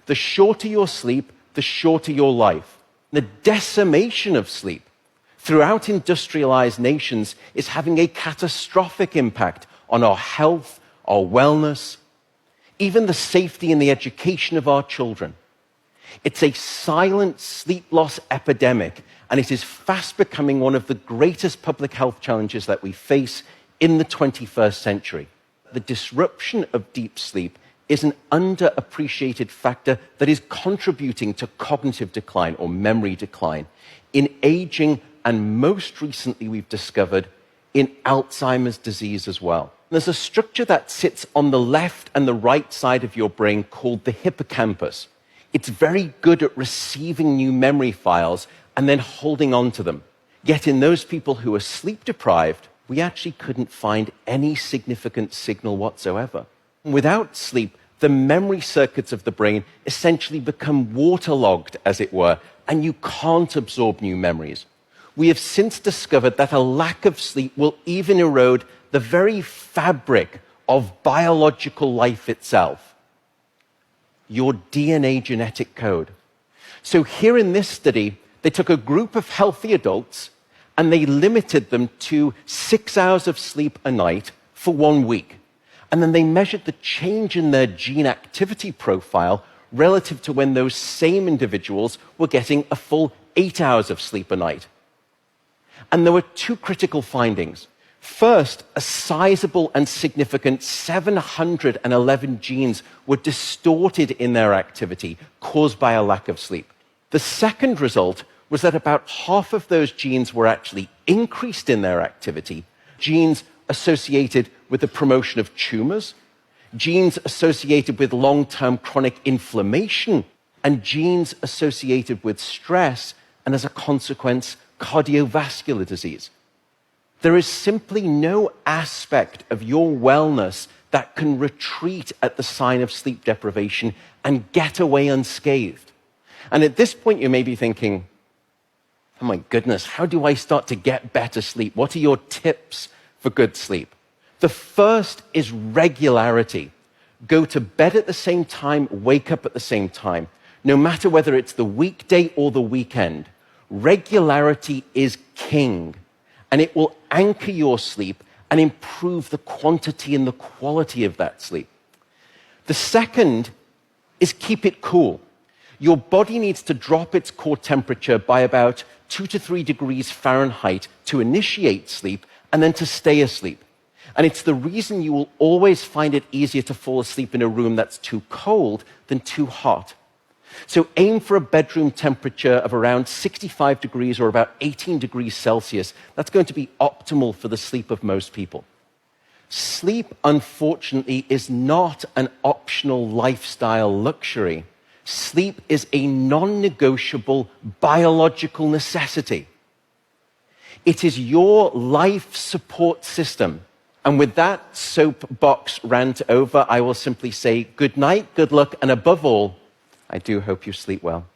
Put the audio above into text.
The shorter your sleep, the shorter your life. The decimation of sleep throughout industrialized nations is having a catastrophic impact on our health, our wellness, even the safety and the education of our children. It's a silent sleep loss epidemic, and it is fast becoming one of the greatest public health challenges that we face in the 21st century. The disruption of deep sleep is an underappreciated factor that is contributing to cognitive decline or memory decline in aging, and most recently we've discovered in Alzheimer's disease as well. There's a structure that sits on the left and the right side of your brain called the hippocampus. It's very good at receiving new memory files and then holding on to them. Yet in those people who are sleep deprived, we actually couldn't find any significant signal whatsoever. Without sleep, the memory circuits of the brain essentially become waterlogged, as it were, and you can't absorb new memories. We have since discovered that a lack of sleep will even erode the very fabric of biological life itself, your DNA genetic code. So here in this study, they took a group of healthy adults and they limited them to 6 hours of sleep a night for 1 week. And then they measured the change in their gene activity profile relative to when those same individuals were getting a full 8 hours of sleep a night. And there were two critical findings. First, a sizable and significant 711 genes were distorted in their activity, caused by a lack of sleep. The second result was that about half of those genes were actually increased in their activity, genes associated with the promotion of tumors, genes associated with long-term chronic inflammation, and genes associated with stress, and as a consequence, cardiovascular disease. There is simply no aspect of your wellness that can retreat at the sign of sleep deprivation and get away unscathed. And at this point, you may be thinking, oh my goodness, how do I start to get better sleep? What are your tips for good sleep? The first is regularity. Go to bed at the same time, wake up at the same time. No matter whether it's the weekday or the weekend, regularity is king. And it will anchor your sleep and improve the quantity and the quality of that sleep. The second is keep it cool. Your body needs to drop its core temperature by about 2 to 3 degrees Fahrenheit to initiate sleep and then to stay asleep. And it's the reason you will always find it easier to fall asleep in a room that's too cold than too hot. So aim for a bedroom temperature of around 65 degrees or about 18 degrees Celsius. That's going to be optimal for the sleep of most people. Sleep, unfortunately, is not an optional lifestyle luxury. Sleep is a non-negotiable biological necessity. It is your life support system. And with that soapbox rant over, I will simply say good night, good luck, and above all, I do hope you sleep well.